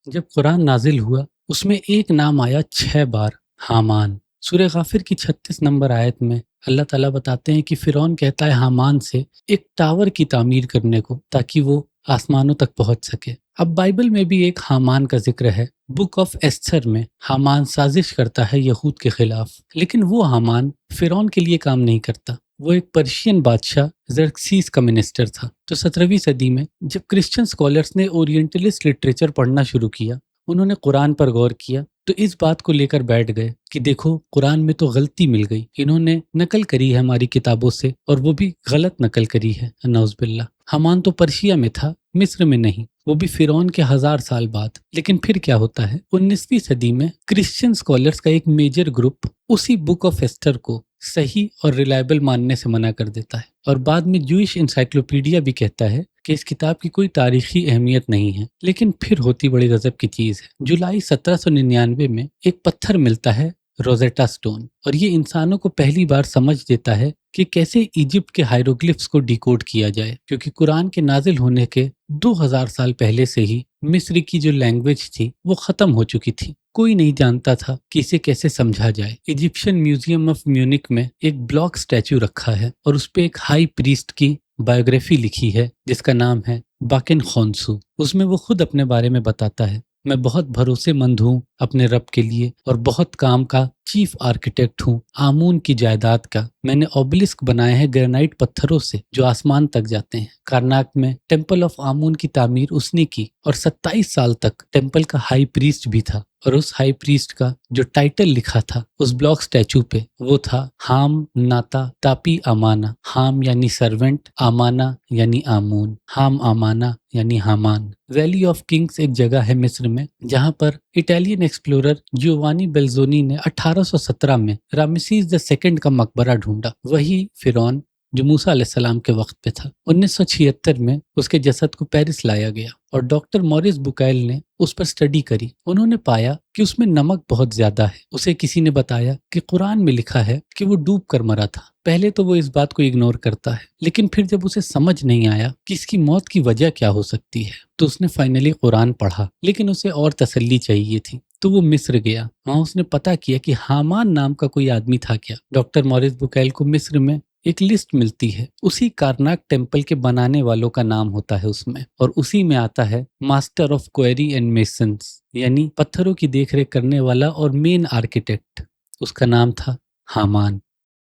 جب قرآن نازل ہوا اس میں ایک نام آیا 6 بار، حامان۔ سورہ غافر کی 36 نمبر آیت میں اللہ تعالیٰ بتاتے ہیں کہ فرعون کہتا ہے حامان سے ایک ٹاور کی تعمیر کرنے کو تاکہ وہ آسمانوں تک پہنچ سکے۔ اب بائبل میں بھی ایک حامان کا ذکر ہے۔ بک آف ایستھر میں حامان سازش کرتا ہے یہود کے خلاف، لیکن وہ حامان فرعون کے لیے کام نہیں کرتا۔ وہ ایک پرشین بادشاہ زرکسیس کا منسٹر تھا۔ تو 17ویں صدی میں جب کرسچن اسکالرس نے اورینٹلسٹ لٹریچر پڑھنا شروع کیا، انہوں نے قرآن پر غور کیا تو اس بات کو لے کر بیٹھ گئے کہ دیکھو قرآن میں تو غلطی مل گئی، انہوں نے نقل کری ہے ہماری کتابوں سے، اور وہ بھی غلط نقل کری ہے، نعوذ باللہ۔ حامان تو پرشیا میں تھا، مصر میں نہیں، وہ بھی فرعون کے 1000 سال بعد۔ لیکن پھر کیا ہوتا ہے، 19ویں صدی میں کرسچن اسکالرس کا ایک میجر گروپ اسی بک آف ایسٹر کو صحیح اور ریلائبل ماننے سے منع کر دیتا ہے، اور بعد میں جوئش انسائکلوپیڈیا بھی کہتا ہے کہ اس کتاب کی کوئی تاریخی اہمیت نہیں ہے۔ لیکن پھر ہوتی بڑی غضب کی چیز ہے۔ جولائی 1799 میں ایک پتھر ملتا ہے، روزیٹا سٹون، اور یہ انسانوں کو پہلی بار سمجھ دیتا ہے کہ کیسے ایجپٹ کے ہائیروگلفس کو ڈیکوڈ کیا جائے، کیونکہ قرآن کے نازل ہونے کے 2000 سال پہلے سے ہی مصری کی جو لینگویج تھی وہ ختم ہو چکی تھی، کوئی نہیں جانتا تھا کہ اسے کیسے سمجھا جائے۔ ایجپشن میوزیم آف میونک میں ایک بلاک اسٹیچو رکھا ہے اور اس پہ ایک ہائی پریسٹ کی بایوگرافی لکھی ہے جس کا نام ہے باکن خونسو۔ اس میں وہ خود اپنے بارے میں بتاتا ہے، میں بہت بھروسے مند ہوں اپنے رب کے لیے اور بہت کام کا چیف آرکیٹیکٹ ہوں آمون کی جائیداد کا۔ میں نے اوبلسک بنائے ہیں گرینائٹ پتھروں سے جو آسمان تک جاتے ہیں۔ کارناک میں ٹیمپل آف آمون کی تعمیر اس نے کی اور 27 سال تک ٹیمپل کا ہائی پریسٹ بھی تھا، اور اس ہائی پریسٹ کا جو ٹائٹل لکھا تھا اس بلاک سٹیچو پہ وہ تھا ہام ناتا تاپی آمانا۔ ہام یعنی سرونٹ، آمانا یعنی آمون، ہام آمانا یعنی حامان۔ ویلی آف کنگز ایک جگہ ہے مصر میں جہاں پر اٹالین ایکسپلورر جیوانی بیلزونی نے 1817 میں رامسیس II کا مقبرہ ڈھونڈا، وہی فرعون جو موسیٰ علیہ السلام کے وقت پہ تھا۔ 1976 میں اس کے جسد کو پیرس لایا گیا اور ڈاکٹر موریس بوکائل نے اس پر سٹڈی کری۔ انہوں نے پایا کہ اس میں نمک بہت زیادہ ہے۔ اسے کسی نے بتایا کہ قرآن میں لکھا ہے کہ وہ ڈوب کر مرا تھا۔ پہلے تو وہ اس بات کو اگنور کرتا ہے، لیکن پھر جب اسے سمجھ نہیں آیا کہ اس کی موت کی وجہ کیا ہو سکتی ہے تو اس نے فائنلی قرآن پڑھا، لیکن اسے اور تسلی چاہیے تھی تو وہ مصر گیا۔ وہاں اس نے پتہ کیا کہ حامان نام کا کوئی آدمی تھا کیا۔ ڈاکٹر موریس بوکائل کو مصر میں ایک لسٹ ملتی ہے، اسی کارناک ٹیمپل کے بنانے والوں کا نام ہوتا ہے اس میں، اور اسی میں آتا ہے master of query and masons, یعنی پتھروں کی دیکھ ریکھ کرنے والا اور مین آرکیٹیکٹ، اس کا نام تھا حامان۔